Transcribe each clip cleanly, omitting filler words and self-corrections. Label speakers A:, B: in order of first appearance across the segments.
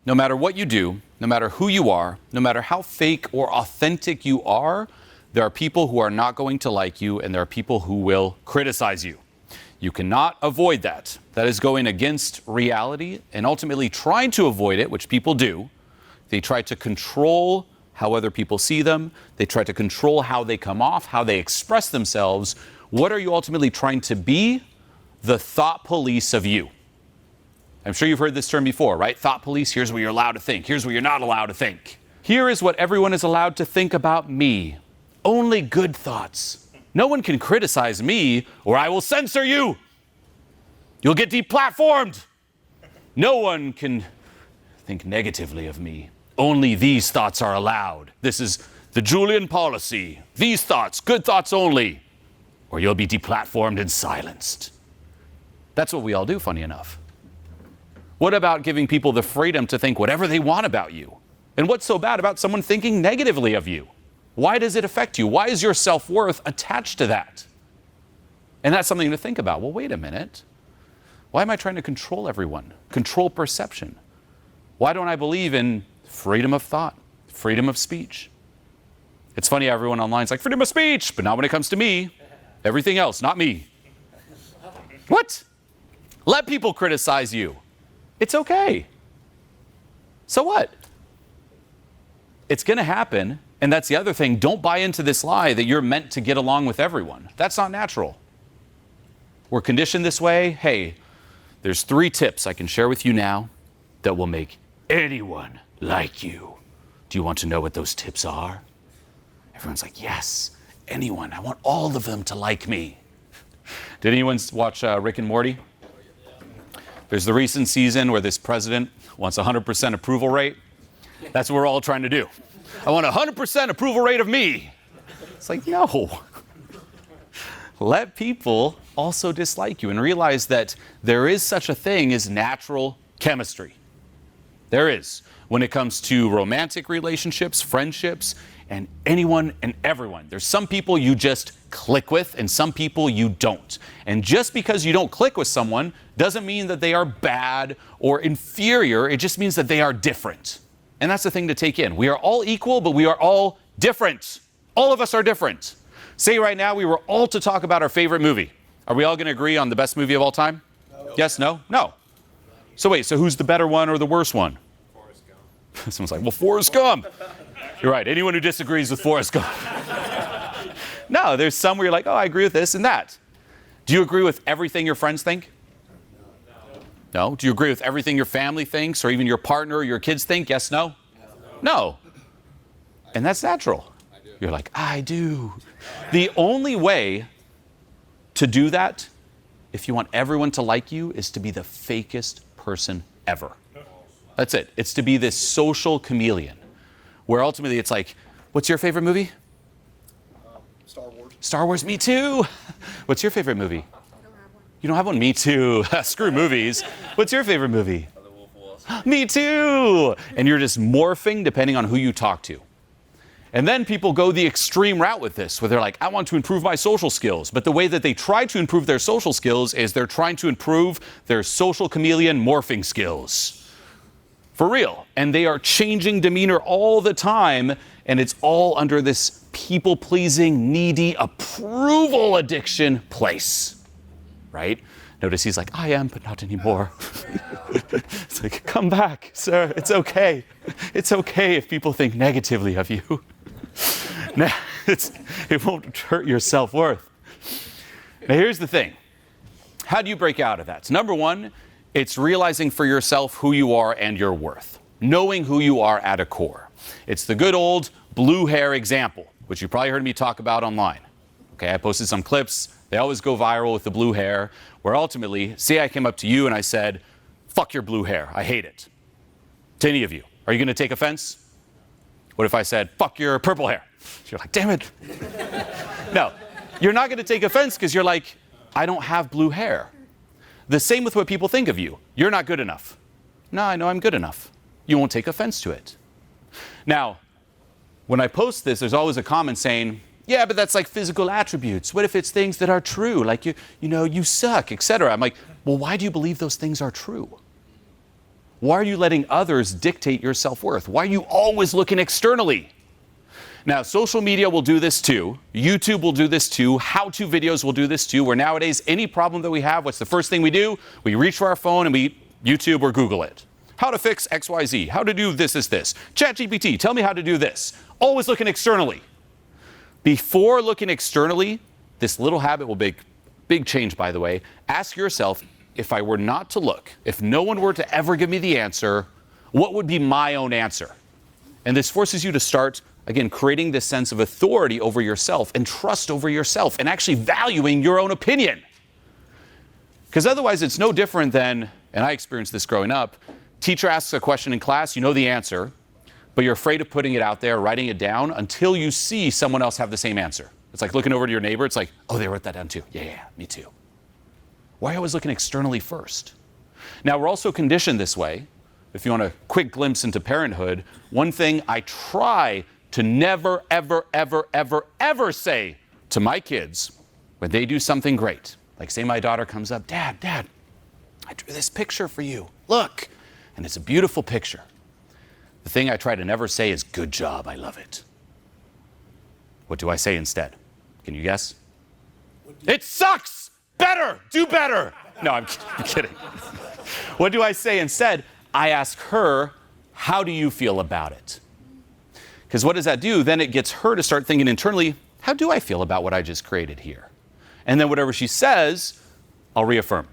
A: no matter what you do, no matter who you are, no matter how fake or authentic you are, there are people who are not going to like you, and there are people who will criticize you. You cannot avoid that. That is going against reality, and ultimately trying to avoid it, which people do. They try to control how other people see them. They try to control how they come off, how they express themselves. What are you ultimately trying to be? The thought police of you. I'm sure you've heard this term before, right? Thought police, here's what you're allowed to think. Here's what you're not allowed to think. Here is what everyone is allowed to think about me. Only good thoughts. No one can criticize me, or I will censor you. You'll get deplatformed. No one can think negatively of me. Only these thoughts are allowed. This is the Julien policy. These thoughts, good thoughts only, or you'll be deplatformed and silenced. That's what we all do, funny enough. What about giving people the freedom to think whatever they want about you? And what's so bad about someone thinking negatively of you? Why does it affect you? Why is your self-worth attached to that? And that's something to think about. Well, wait a minute. Why am I trying to control everyone? Control perception? Why don't I believe in freedom of thought, freedom of speech? It's funny, everyone online is like, freedom of speech, but not when it comes to me. Everything else, not me. What? Let people criticize you. It's okay. So what? It's going to happen, and that's the other thing. Don't buy into this lie that you're meant to get along with everyone. That's not natural. We're conditioned this way. Hey, there's 3 tips I can share with you now that will make anyone like you. Do you want to know what those tips are? Everyone's like, yes, anyone. I want all of them to like me. Did anyone watch Rick and Morty? There's the recent season where this president wants 100% approval rate. That's what we're all trying to do. I want 100% approval rate of me. It's like, no. Let people also dislike you and realize that there is such a thing as natural chemistry. There is. When it comes to romantic relationships, friendships, and anyone and everyone. There's some people you just click with and some people you don't. And just because you don't click with someone doesn't mean that they are bad or inferior. It just means that they are different. And that's the thing to take in. We are all equal, but we are all different. All of us are different. Say right now we were all to talk about our favorite movie. Are we all going to agree on the best movie of all time? No. Yes, no? No. So wait, so who's the better one or the worse one? Forrest Gump. Someone's like, well, Forrest Gump. You're right. Anyone who disagrees with Forrest Gump. No, there's some where you're like, oh, I agree with this and that. Do you agree with everything your friends think? No. Do you agree with everything your family thinks or even your partner or your kids think? Yes, no? No. And that's natural. You're like, I do. The only way to do that, if you want everyone to like you, is to be the fakest person ever. That's it. It's to be this social chameleon, where ultimately it's like, what's your favorite movie?
B: Star Wars.
A: Star Wars, me too. What's your favorite movie?
C: I don't have one.
A: You don't have one? Me too. Screw movies. What's your favorite movie?
B: The Wolf of Wall Street.
A: Me too. And you're just morphing depending on who you talk to. And then people go the extreme route with this, where they're like, I want to improve my social skills. But the way that they try to improve their social skills is they're trying to improve their social chameleon morphing skills. For real. And they are changing demeanor all the time. And it's all under this people-pleasing, needy, approval addiction place. Right? Notice he's like, I am, but not anymore. It's like, come back, sir. It's okay. It's okay if people think negatively of you. Now, it won't hurt your self-worth. Now, here's the thing. How do you break out of that? So, number one, it's realizing for yourself who you are and your worth. Knowing who you are at a core. It's the good old blue hair example, which you probably heard me talk about online. Okay, I posted some clips. They always go viral with the blue hair, where ultimately, say I came up to you and I said, fuck your blue hair, I hate it. To any of you, are you going to take offense? What if I said, fuck your purple hair? You're like, damn it. No, you're not going to take offense because you're like, I don't have blue hair. The same with what people think of you. You're not good enough. No, I know I'm good enough. You won't take offense to it. Now, when I post this, there's always a comment saying, yeah, but that's like physical attributes. What if it's things that are true, like you suck, etc.? I'm like, well, why do you believe those things are true? Why are you letting others dictate your self-worth? Why are you always looking externally? Now, social media will do this too. YouTube will do this too. How-to videos will do this too, where nowadays any problem that we have, what's the first thing we do? We reach for our phone and we YouTube or Google it. How to fix XYZ. How to do this. ChatGPT, tell me how to do this. Always looking externally. Before looking externally, this little habit will make big change, by the way. Ask yourself, if I were not to look, if no one were to ever give me the answer, what would be my own answer? And this forces you to start, again, creating this sense of authority over yourself and trust over yourself and actually valuing your own opinion. Because otherwise it's no different than, and I experienced this growing up, teacher asks a question in class, you know the answer, but you're afraid of putting it out there, writing it down until you see someone else have the same answer. It's like looking over to your neighbor, it's like, oh, they wrote that down too. Yeah, me too. Why are you always looking externally first? Now, we're also conditioned this way. If you want a quick glimpse into parenthood, one thing I try to never, ever, ever, ever, ever say to my kids when they do something great, like say my daughter comes up, Dad, I drew this picture for you. Look. And it's a beautiful picture. The thing I try to never say is, good job, I love it. What do I say instead? Can you guess? It sucks! Better! Do better! No, I'm kidding. What do I say instead? I ask her, how do you feel about it? Because what does that do? Then it gets her to start thinking internally, how do I feel about what I just created here? And then whatever she says, I'll reaffirm.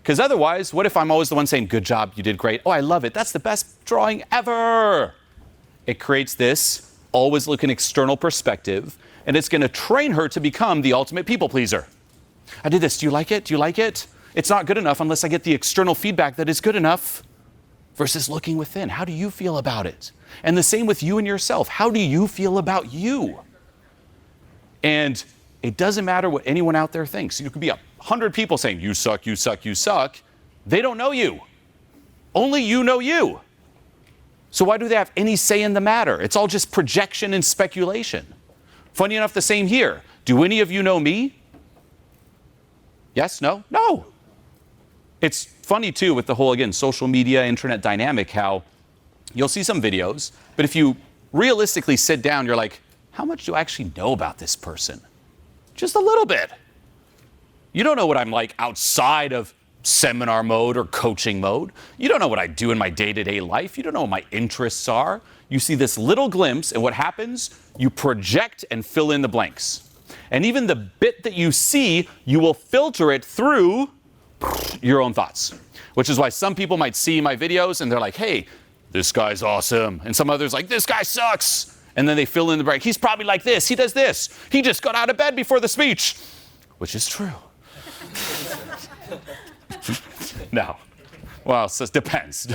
A: Because otherwise, what if I'm always the one saying, good job, you did great. Oh, I love it. That's the best drawing ever. It creates this always looking external perspective, and it's going to train her to become the ultimate people pleaser. I did this. Do you like it? Do you like it? It's not good enough unless I get the external feedback that is good enough versus looking within. How do you feel about it? And the same with you and yourself. How do you feel about you? And it doesn't matter what anyone out there thinks. You could be 100 people saying, you suck, you suck, you suck. They don't know you. Only you know you. So why do they have any say in the matter? It's all just projection and speculation. Funny enough, the same here. Do any of you know me? Yes? No? No. It's funny, too, with the whole, again, social media, internet dynamic, how you'll see some videos, but if you realistically sit down, you're like, how much do I actually know about this person? Just a little bit. You don't know what I'm like outside of seminar mode or coaching mode. You don't know what I do in my day-to-day life. You don't know what my interests are. You see this little glimpse, and what happens? You project and fill in the blanks. And even the bit that you see, you will filter it through your own thoughts, which is why some people might see my videos and they're like, hey, this guy's awesome. And some others like, this guy sucks. And then they fill in the blank. He's probably like this. He does this. He just got out of bed before the speech, which is true. No. Well, it depends.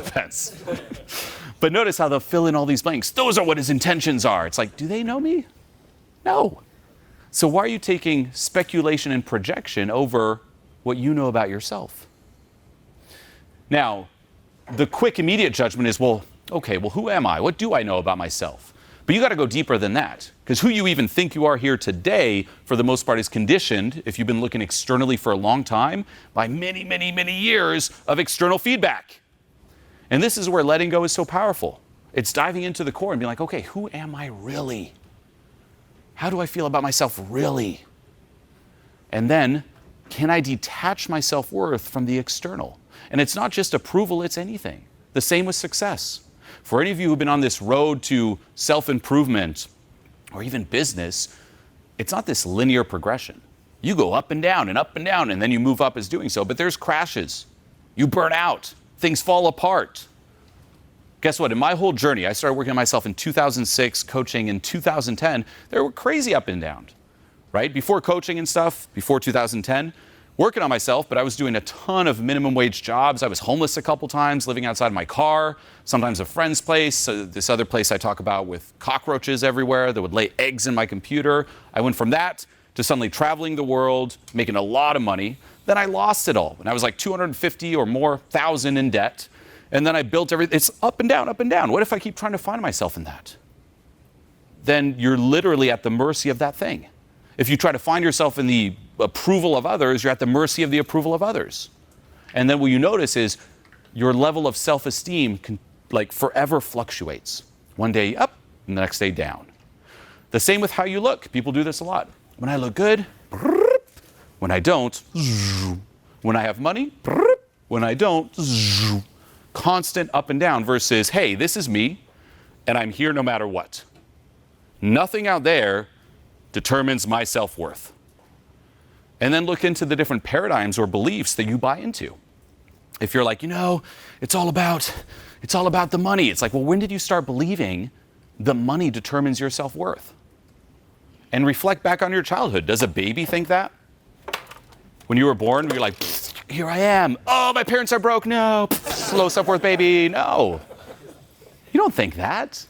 A: But notice how they'll fill in all these blanks. Those are what his intentions are. It's like, do they know me? No. So why are you taking speculation and projection over what you know about yourself? Now, the quick, immediate judgment is, well, okay, well, who am I? What do I know about myself? But you got to go deeper than that, because who you even think you are here today, for the most part, is conditioned, if you've been looking externally for a long time, by many, many, many years of external feedback. And this is where letting go is so powerful. It's diving into the core and being like, okay, who am I really? How do I feel about myself really? And then, can I detach my self-worth from the external? And it's not just approval, it's anything. The same with success. For any of you who've been on this road to self-improvement or even business, it's not this linear progression. You go up and down, and then you move up as doing so, but there's crashes. You burn out. Things fall apart. Guess what? In my whole journey, I started working on myself in 2006, coaching in 2010. There were crazy up and down, right? Before coaching and stuff, before 2010, working on myself, but I was doing a ton of minimum wage jobs. I was homeless a couple times, living outside my car, sometimes a friend's place, this other place I talk about with cockroaches everywhere that would lay eggs in my computer. I went from that to suddenly traveling the world, making a lot of money. Then I lost it all. And I was like 250 or more thousand in debt. And then I built everything. It's up and down, up and down. What if I keep trying to find myself in that? Then you're literally at the mercy of that thing. If you try to find yourself in the approval of others, you're at the mercy of the approval of others. And then what you notice is your level of self-esteem can like forever fluctuates. One day up and the next day down. The same with how you look. People do this a lot. When I look good, when I don't, when I have money, when I don't, constant up and down versus, hey, this is me and I'm here no matter what. Nothing out there determines my self-worth. And then look into the different paradigms or beliefs that you buy into. If you're like, it's all about the money. It's like, well, when did you start believing the money determines your self-worth? And reflect back on your childhood. Does a baby think that? When you were born, you're like, here I am. Oh, my parents are broke. No. Low self-worth baby. No. You don't think that.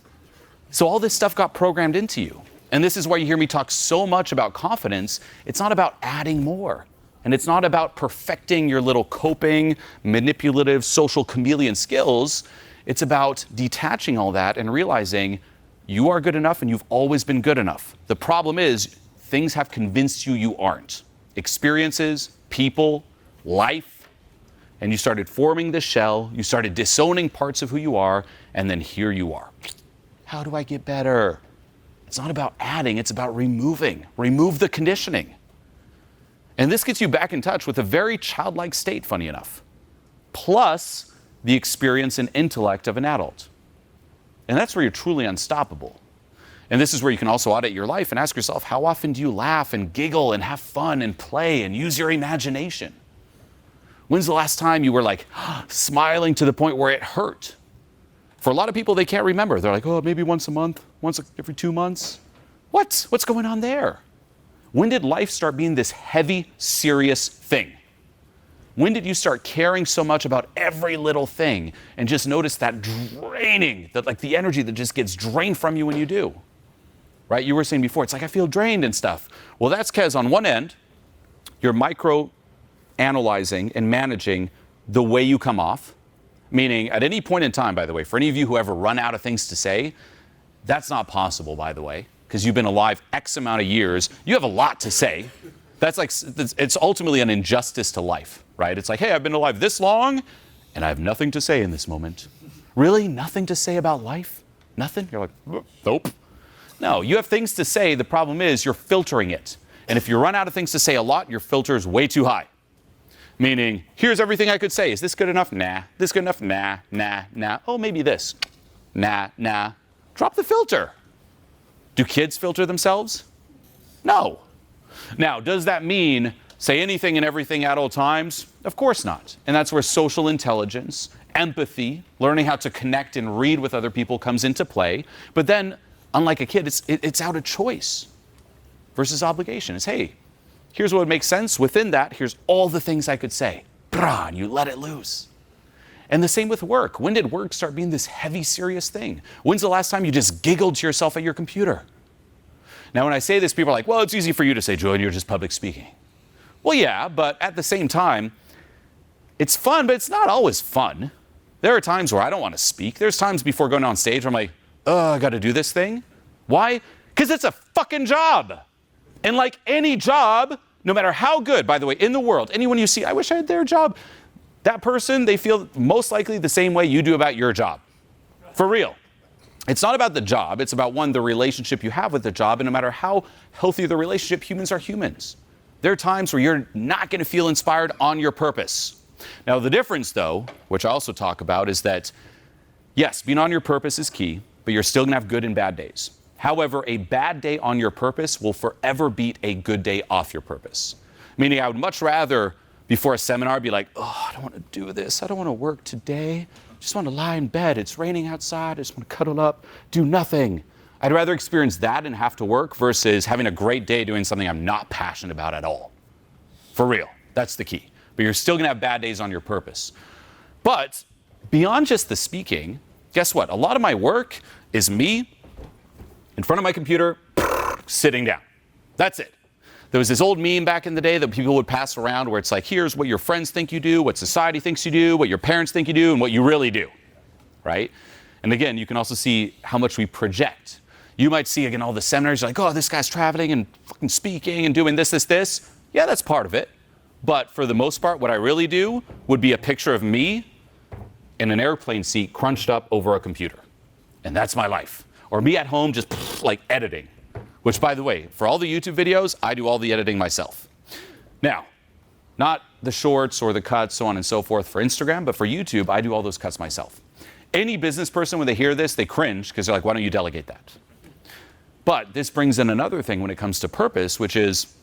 A: So all this stuff got programmed into you. And this is why you hear me talk so much about confidence. It's not about adding more. And it's not about perfecting your little coping, manipulative, social chameleon skills. It's about detaching all that and realizing you are good enough and you've always been good enough. The problem is things have convinced you you aren't. Experiences, people, life, and you started forming the shell, you started disowning parts of who you are, and then here you are. How do I get better? It's not about adding, it's about removing. Remove the conditioning. And this gets you back in touch with a very childlike state, funny enough, plus the experience and intellect of an adult. And that's where you're truly unstoppable. And this is where you can also audit your life and ask yourself, how often do you laugh and giggle and have fun and play and use your imagination? When's the last time you were like smiling to the point where it hurt? For a lot of people, they can't remember. They're like, oh, maybe once a month, once every 2 months. What's going on there? When did life start being this heavy, serious thing? When did you start caring so much about every little thing and just notice that draining, that like the energy that just gets drained from you when you do? Right? You were saying before, it's like I feel drained and stuff. Well, that's because on one end, you're micro-analyzing and managing the way you come off. Meaning, at any point in time, by the way, for any of you who ever run out of things to say, that's not possible, by the way, because you've been alive X amount of years. You have a lot to say. That's like, it's ultimately an injustice to life, right? It's like, hey, I've been alive this long, and I have nothing to say in this moment. Really? Nothing to say about life? Nothing? You're like, nope. No, you have things to say. The problem is you're filtering it. And if you run out of things to say a lot, your filter is way too high. Meaning, here's everything I could say. Is this good enough? Nah. This good enough? Nah, nah, nah. Oh, maybe this. Nah, nah. Drop the filter. Do kids filter themselves? No. Now, does that mean say anything and everything at all times? Of course not. And that's where social intelligence, empathy, learning how to connect and read with other people comes into play. But then, unlike a kid, it's out of choice versus obligation. It's, hey, here's what would make sense. Within that, here's all the things I could say. Brah, and you let it loose. And the same with work. When did work start being this heavy, serious thing? When's the last time you just giggled to yourself at your computer? Now, when I say this, people are like, well, it's easy for you to say, Julien, you're just public speaking. Well, yeah, but at the same time, it's fun, but it's not always fun. There are times where I don't want to speak. There's times before going on stage where I'm like, oh, I got to do this thing. Why? Because it's a fucking job. And like any job, no matter how good, by the way, in the world, anyone you see, I wish I had their job. That person, they feel most likely the same way you do about your job. For real. It's not about the job. It's about, one, the relationship you have with the job. And no matter how healthy the relationship, humans are humans. There are times where you're not going to feel inspired on your purpose. Now, the difference, though, which I also talk about, is that, yes, being on your purpose is key, but you're still going to have good and bad days. However, a bad day on your purpose will forever beat a good day off your purpose. Meaning I would much rather, before a seminar, be like, oh, I don't want to do this. I don't want to work today. I just want to lie in bed. It's raining outside. I just want to cuddle up, do nothing. I'd rather experience that and have to work versus having a great day doing something I'm not passionate about at all. For real. That's the key. But you're still going to have bad days on your purpose. But beyond just the speaking, guess what? A lot of my work is me in front of my computer, sitting down. That's it. There was this old meme back in the day that people would pass around where it's like, here's what your friends think you do, what society thinks you do, what your parents think you do, and what you really do, right? And again, you can also see how much we project. You might see, again, all the seminars, you're like, oh, this guy's traveling and fucking speaking and doing this, this, this. Yeah, that's part of it. But for the most part, what I really do would be a picture of me in an airplane seat crunched up over a computer. And that's my life. Or me at home just like editing, which by the way, for all the YouTube videos, I do all the editing myself. Now, not the shorts or the cuts, so on and so forth for Instagram, but for YouTube, I do all those cuts myself. Any business person, when they hear this, they cringe because they're like, why don't you delegate that? But this brings in another thing when it comes to purpose, which is,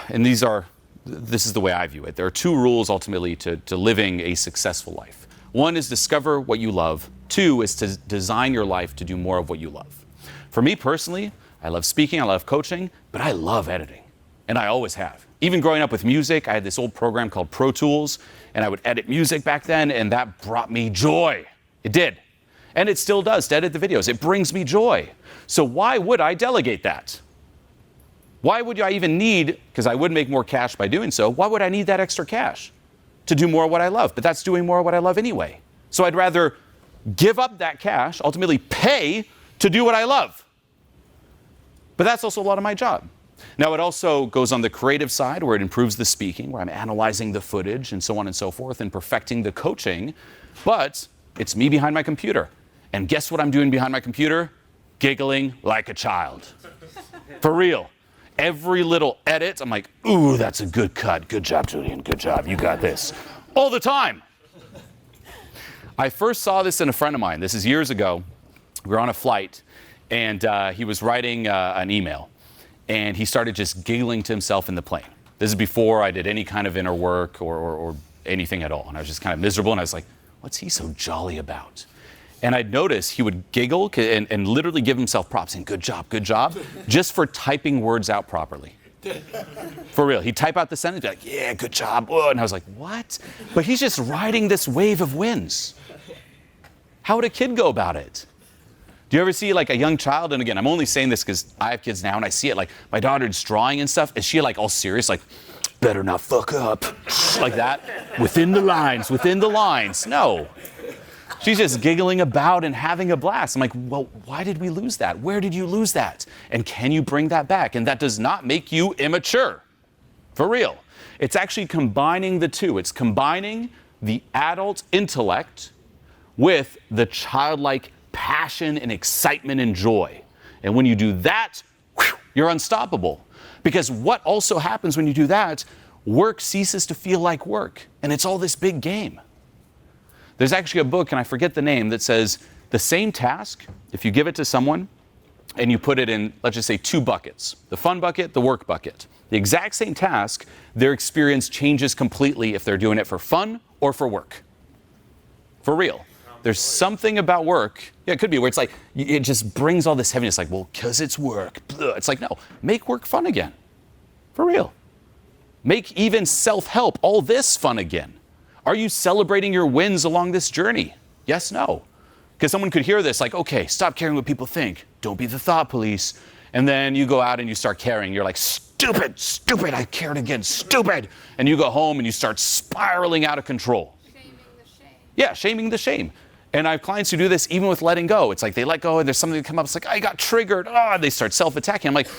A: and this is the way I view it. There are two rules ultimately to living a successful life. One is discover what you love. Two is to design your life to do more of what you love. For me personally, I love speaking, I love coaching, but I love editing. And I always have. Even growing up with music, I had this old program called Pro Tools, and I would edit music back then, and that brought me joy. It did. And it still does to edit the videos. It brings me joy. So why would I delegate that? Why would I even need, because I would make more cash by doing so, why would I need that extra cash to do more of what I love? But that's doing more of what I love anyway. So I'd rather give up that cash, ultimately pay to do what I love. But that's also a lot of my job. Now, it also goes on the creative side where it improves the speaking, where I'm analyzing the footage and so on and so forth and perfecting the coaching. But it's me behind my computer. And guess what I'm doing behind my computer? Giggling like a child. For real. Every little edit, I'm like, ooh, that's a good cut. Good job, Julien. Good job. You got this. All the time. I first saw this in a friend of mine. This is years ago. We were on a flight, and he was writing an email. And he started just giggling to himself in the plane. This is before I did any kind of inner work or anything at all. And I was just kind of miserable, and I was like, what's he so jolly about? And I'd notice he would giggle and literally give himself props and good job, just for typing words out properly. For real. He'd type out the sentence, be like, yeah, good job. Whoa. And I was like, what? But he's just riding this wave of wins. How would a kid go about it? Do you ever see like a young child? And again, I'm only saying this because I have kids now and I see it, like my daughter's drawing and stuff. Is she like all serious, like, better not fuck up, like that? Within the lines. No. She's just giggling about and having a blast. I'm like, well, why did we lose that? Where did you lose that? And can you bring that back? And that does not make you immature. For real. It's actually combining the two. It's combining the adult intellect with the childlike passion and excitement and joy. And when you do that, you're unstoppable. Because what also happens when you do that, work ceases to feel like work. And it's all this big game. There's actually a book, and I forget the name, that says the same task, if you give it to someone and you put it in, let's just say, two buckets, the fun bucket, the work bucket, the exact same task, their experience changes completely if they're doing it for fun or for work. For real. There's something about work, yeah, it could be where it's like, it just brings all this heaviness, like, well, because it's work. It's like, no, make work fun again. For real. Make even self-help, all this fun again. Are you celebrating your wins along this journey? Yes, no. Because someone could hear this like, okay, stop caring what people think. Don't be the thought police. And then you go out and you start caring. You're like, stupid, I cared again, stupid. And you go home and you start spiraling out of control.
C: Shaming the shame.
A: Yeah, shaming the shame. And I have clients who do this even with letting go. It's like they let go and there's something that come up. It's like, I got triggered. Oh, they start self-attacking. I'm like,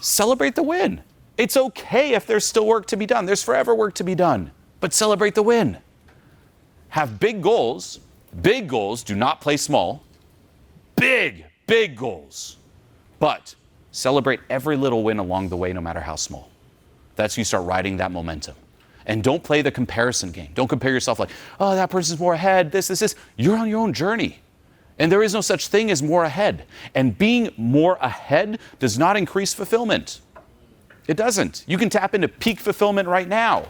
A: celebrate the win. It's okay if there's still work to be done. There's forever work to be done. But celebrate the win. Have big goals. Big goals. Do not play small. Big goals. But celebrate every little win along the way, no matter how small. That's when you start riding that momentum. And don't play the comparison game. Don't compare yourself like, oh, that person's more ahead, this. You're on your own journey. And there is no such thing as more ahead. And being more ahead does not increase fulfillment. It doesn't. You can tap into peak fulfillment right now.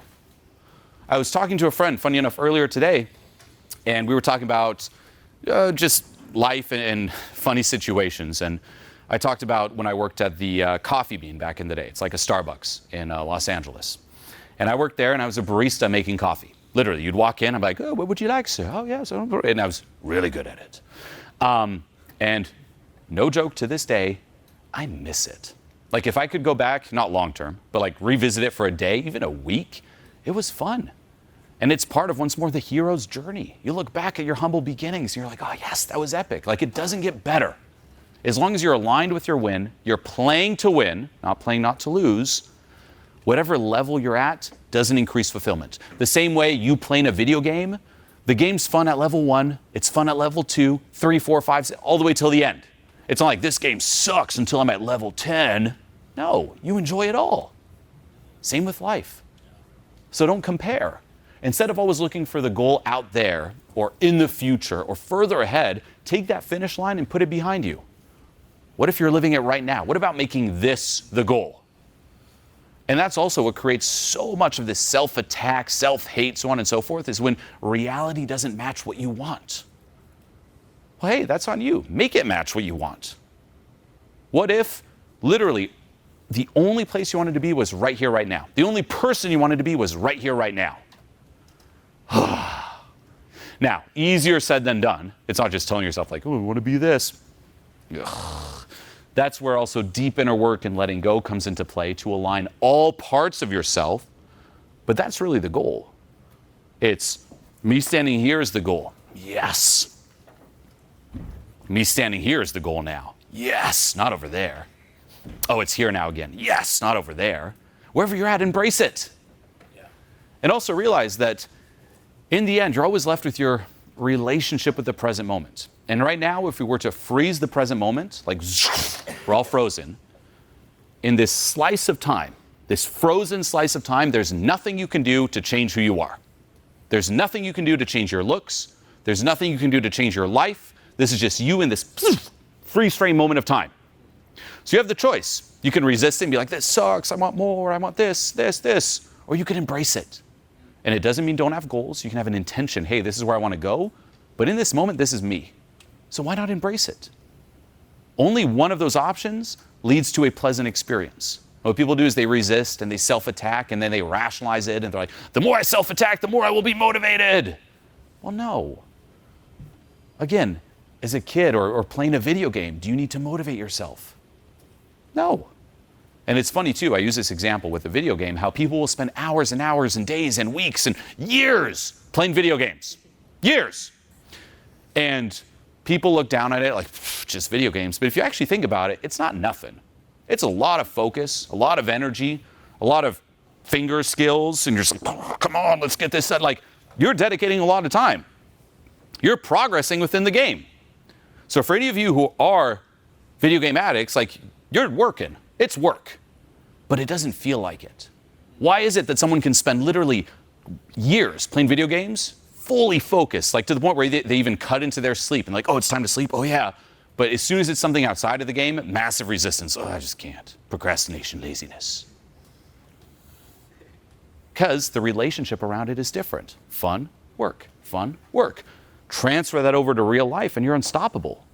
A: I was talking to a friend, funny enough, earlier today, and we were talking about just life and funny situations. And I talked about when I worked at the Coffee Bean back in the day. It's like a Starbucks in Los Angeles. And I worked there, and I was a barista making coffee. Literally, you'd walk in, I'm like, oh, what would you like, sir? Oh, yeah. And I was really good at it. And no joke, to this day, I miss it. Like, if I could go back, not long term, but like revisit it for a day, even a week, it was fun. And it's part of, once more, the hero's journey. You look back at your humble beginnings, and you're like, oh, yes, that was epic. Like, it doesn't get better. As long as you're aligned with your win, you're playing to win, not playing not to lose, whatever level you're at doesn't increase fulfillment. The same way you playing a video game The game's fun at level 1, it's fun at level 2, 3, 4, 5, all the way till the end. It's not like this game sucks until I'm at level 10. No, you enjoy it all. Same with life. So don't compare. Instead of always looking for the goal out there or in the future or further ahead, take that finish line and put it behind you. What if you're living it right now? What about making this the goal? And that's also what creates so much of this self-attack, self-hate, so on and so forth, is when reality doesn't match what you want. Well, hey, that's on you. Make it match what you want. What if literally the only place you wanted to be was right here, right now? The only person you wanted to be was right here, right now. Now, easier said than done. It's not just telling yourself like, oh, I want to be this. Ugh. That's where also deep inner work and letting go comes into play to align all parts of yourself. But that's really the goal. It's me standing here is the goal. Yes. Me standing here is the goal now. Yes, not over there. Oh, it's here now again. Yes, not over there. Wherever you're at, embrace it. Yeah. And also realize that in the end, you're always left with your relationship with the present moment. And right now, if we were to freeze the present moment, like we're all frozen, in this slice of time, this frozen slice of time, there's nothing you can do to change who you are. There's nothing you can do to change your looks. There's nothing you can do to change your life. This is just you in this freeze frame moment of time. So you have the choice. You can resist it and be like, this sucks, I want more, I want this. Or you can embrace it. And it doesn't mean don't have goals. You can have an intention. Hey, this is where I want to go. But in this moment, this is me. So why not embrace it? Only one of those options leads to a pleasant experience. What people do is they resist and they self-attack and then they rationalize it and they're like, the more I self-attack, the more I will be motivated. Well, no. Again, as a kid or playing a video game, do you need to motivate yourself? No. And it's funny too, I use this example with a video game, how people will spend hours and hours and days and weeks and years playing video games. Years. And people look down at it like, just video games. But if you actually think about it, it's not nothing. It's a lot of focus, a lot of energy, a lot of finger skills, and you're just like, oh, come on, let's get this set. Like, you're dedicating a lot of time. You're progressing within the game. So for any of you who are video game addicts, like, you're working. It's work. But it doesn't feel like it. Why is it that someone can spend literally years playing video games, fully focused, like to the point where they even cut into their sleep and like, oh, it's time to sleep? Oh, yeah. But as soon as it's something outside of the game, massive resistance. Oh, I just can't. Procrastination, laziness. Because the relationship around it is different. Fun, work. Fun, work. Transfer that over to real life and you're unstoppable.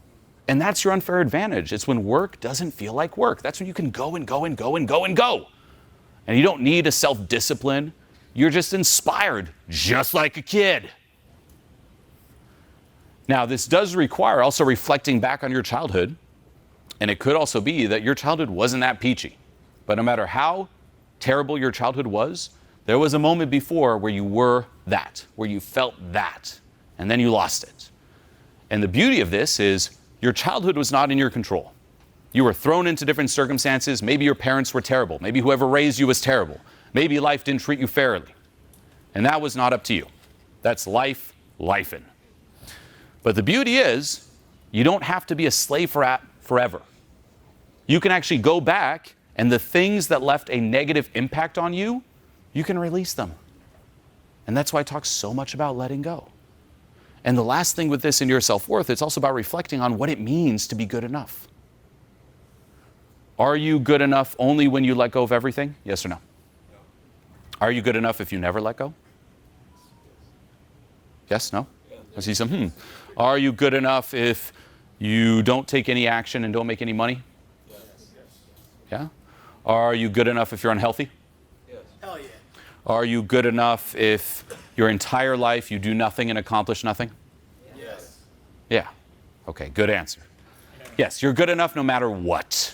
A: And that's your unfair advantage. It's when work doesn't feel like work. That's when you can go and go and go and go and go. And you don't need a self-discipline. You're just inspired, just like a kid. Now, this does require also reflecting back on your childhood. And it could also be that your childhood wasn't that peachy. But no matter how terrible your childhood was, there was a moment before where you were that, where you felt that, and then you lost it. And the beauty of this is your childhood was not in your control. You were thrown into different circumstances. Maybe your parents were terrible. Maybe whoever raised you was terrible. Maybe life didn't treat you fairly. And that was not up to you. That's life, lifing. But the beauty is, you don't have to be a slave forever. You can actually go back, and the things that left a negative impact on you, you can release them. And that's why I talk so much about letting go. And the last thing with this in your self-worth, it's also about reflecting on what it means to be good enough. Are you good enough only when you let go of everything? Yes or no? No. Are you good enough if you never let go? Yes, no? Yeah. I see some, Are you good enough if you don't take any action and don't make any money? Yes. Yeah? Are you good enough if you're unhealthy?
B: Yes. Hell yeah.
A: Are you good enough if your entire life you do nothing and accomplish nothing?
B: Yes.
A: Yeah. Okay, good answer. Yes, you're good enough no matter what.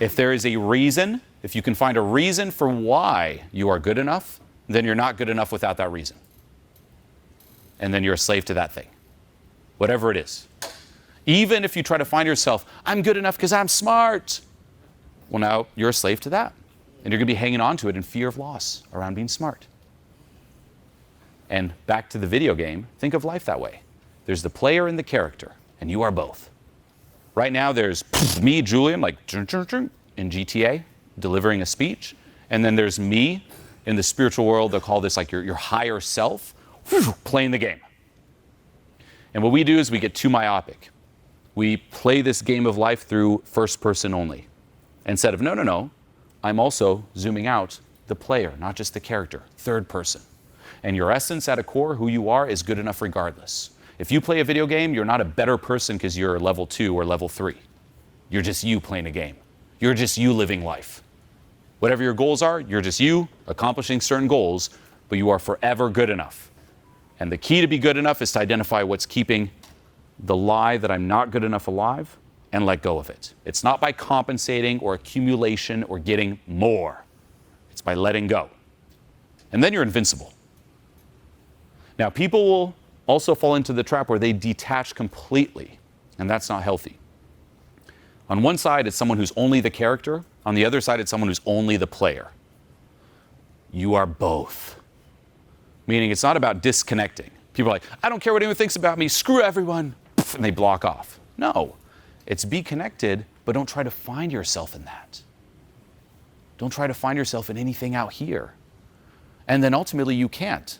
A: If there is a reason, if you can find a reason for why you are good enough, then you're not good enough without that reason. And then you're a slave to that thing, whatever it is. Even if you try to find yourself, I'm good enough because I'm smart. Well, now you're a slave to that. And you're going to be hanging on to it in fear of loss around being smart. And back to the video game, think of life that way. There's the player and the character, and you are both. Right now there's me, Julien, like in GTA, delivering a speech. And then there's me in the spiritual world. They'll call this like your higher self, playing the game. And what we do is we get too myopic. We play this game of life through first person only. Instead of, no, I'm also zooming out the player, not just the character, third person. And your essence at a core, who you are, is good enough regardless. If you play a video game, you're not a better person because you're level 2 or level 3. You're just you playing a game. You're just you living life. Whatever your goals are, you're just you accomplishing certain goals, but you are forever good enough. And the key to be good enough is to identify what's keeping the lie that I'm not good enough alive and let go of it. It's not by compensating or accumulation or getting more. It's by letting go. And then you're invincible. Now, people will also fall into the trap where they detach completely, and that's not healthy. On one side, it's someone who's only the character. On the other side, it's someone who's only the player. You are both. Meaning it's not about disconnecting. People are like, I don't care what anyone thinks about me, screw everyone, and they block off. No, it's be connected, but don't try to find yourself in that. Don't try to find yourself in anything out here. And then ultimately you can't.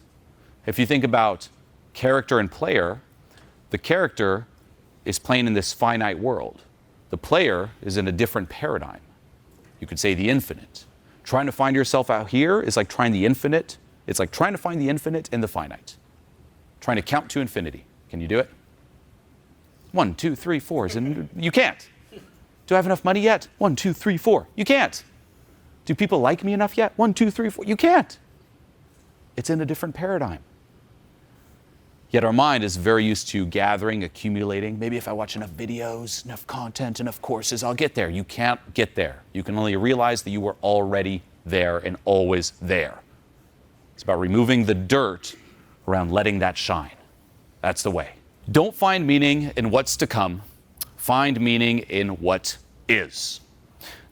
A: If you think about character and player, the character is playing in this finite world. The player is in a different paradigm. You could say the infinite. Trying to find yourself out here is like trying the infinite. It's like trying to find the infinite in the finite. Trying to count to infinity. Can you do it? 1, 2, 3, 4. You can't. Do I have enough money yet? 1, 2, 3, 4. You can't. Do people like me enough yet? 1, 2, 3, 4. You can't. It's in a different paradigm. Yet our mind is very used to gathering, accumulating. Maybe if I watch enough videos, enough content, enough courses, I'll get there. You can't get there. You can only realize that you were already there and always there. It's about removing the dirt around letting that shine. That's the way. Don't find meaning in what's to come. Find meaning in what is.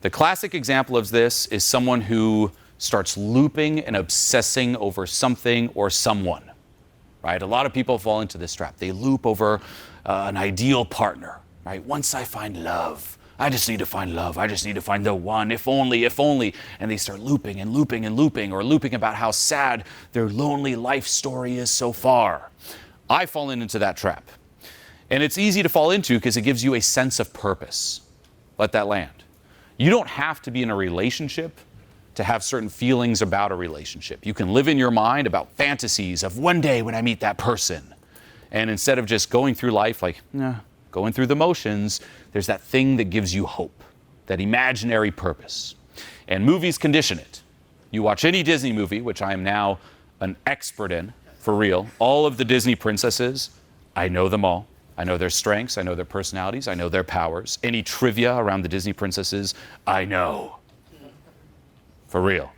A: The classic example of this is someone who starts looping and obsessing over something or someone. Right? A lot of people fall into this trap. They loop over an ideal partner. Right? Once I find love, I just need to find love. I just need to find the one, if only, if only. And they start looping and looping and looping, or looping about how sad their lonely life story is so far. I've fallen into that trap. And it's easy to fall into because it gives you a sense of purpose. Let that land. You don't have to be in a relationship to have certain feelings about a relationship. You can live in your mind about fantasies of one day when I meet that person. And instead of just going through life like, going through the motions, there's that thing that gives you hope, that imaginary purpose. And movies condition it. You watch any Disney movie, which I am now an expert in, for real. All of the Disney princesses, I know them all. I know their strengths, I know their personalities, I know their powers. Any trivia around the Disney princesses, I know. For real.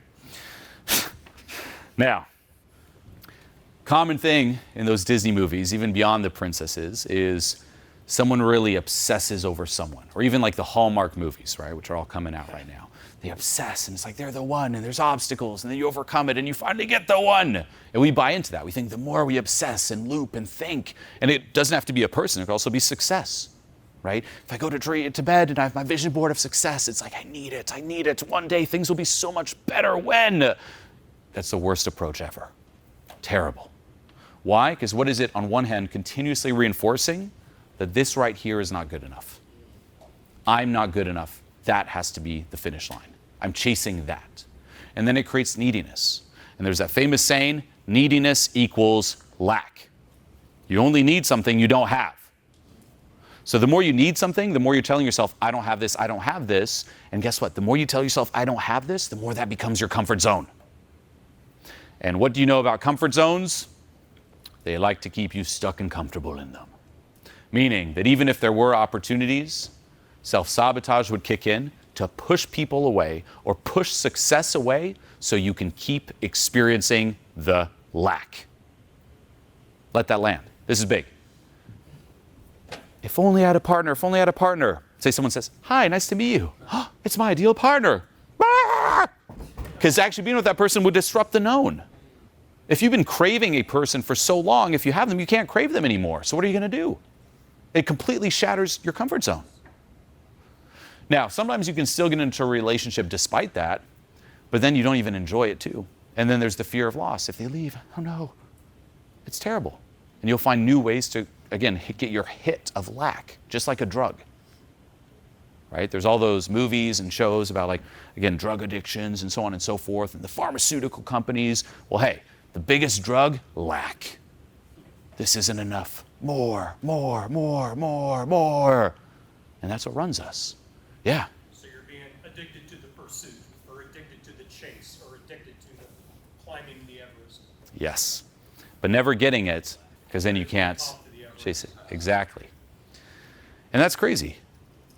A: Now, common thing in those Disney movies, even beyond the princesses, is someone really obsesses over someone. Or even like the Hallmark movies, right, which are all coming out right now. They obsess, and it's like they're the one, and there's obstacles, and then you overcome it, and you finally get the one. And we buy into that. We think the more we obsess and loop and think, and it doesn't have to be a person, it could also be success. Right? If I go to bed and I have my vision board of success, it's like, I need it. One day things will be so much better when. That's the worst approach ever. Terrible. Why? Because what is it, on one hand, continuously reinforcing that this right here is not good enough. I'm not good enough. That has to be the finish line. I'm chasing that. And then it creates neediness. And there's that famous saying, neediness equals lack. You only need something you don't have. So the more you need something, the more you're telling yourself, I don't have this, I don't have this. And guess what? The more you tell yourself, I don't have this, the more that becomes your comfort zone. And what do you know about comfort zones? They like to keep you stuck and comfortable in them. Meaning that even if there were opportunities, self-sabotage would kick in to push people away or push success away so you can keep experiencing the lack. Let that land. This is big. If only I had a partner, if only I had a partner. Say someone says, hi, nice to meet you. Oh, it's my ideal partner. Because actually being with that person would disrupt the known. If you've been craving a person for so long, if you have them, you can't crave them anymore. So what are you going to do? It completely shatters your comfort zone. Now, sometimes you can still get into a relationship despite that, but then you don't even enjoy it too. And then there's the fear of loss. If they leave, oh no, it's terrible. And you'll find new ways to, again, get your hit of lack, just like a drug. Right? There's all those movies and shows about, like, again, drug addictions and so on and so forth. And the pharmaceutical companies, well, hey, the biggest drug, lack. This isn't enough. More, more, more, more, more. And that's what runs us. Yeah.
C: So you're being addicted to the pursuit, or addicted to the chase, or addicted to the climbing the Everest.
A: Yes. But never getting it, because then you can't chase it. Exactly. And that's crazy.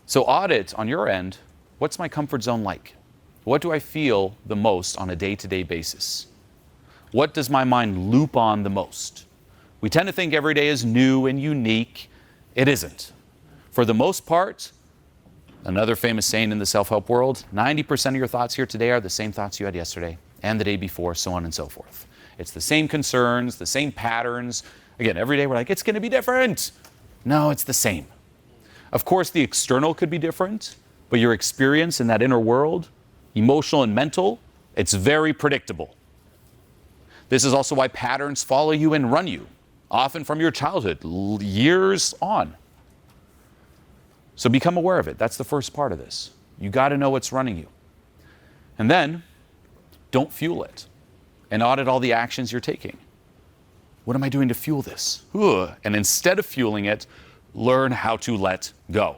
A: So audit on your end, what's my comfort zone like? What do I feel the most on a day-to-day basis? What does my mind loop on the most? We tend to think every day is new and unique. It isn't. For the most part, another famous saying in the self-help world, 90% of your thoughts here today are the same thoughts you had yesterday and the day before, so on and so forth. It's the same concerns, the same patterns. Again, every day we're like, it's going to be different. No, it's the same. Of course, the external could be different, but your experience in that inner world, emotional and mental, it's very predictable. This is also why patterns follow you and run you, often from your childhood, years on. So become aware of it. That's the first part of this. You got to know what's running you. And then, don't fuel it. And audit all the actions you're taking. What am I doing to fuel this? And instead of fueling it, learn how to let go.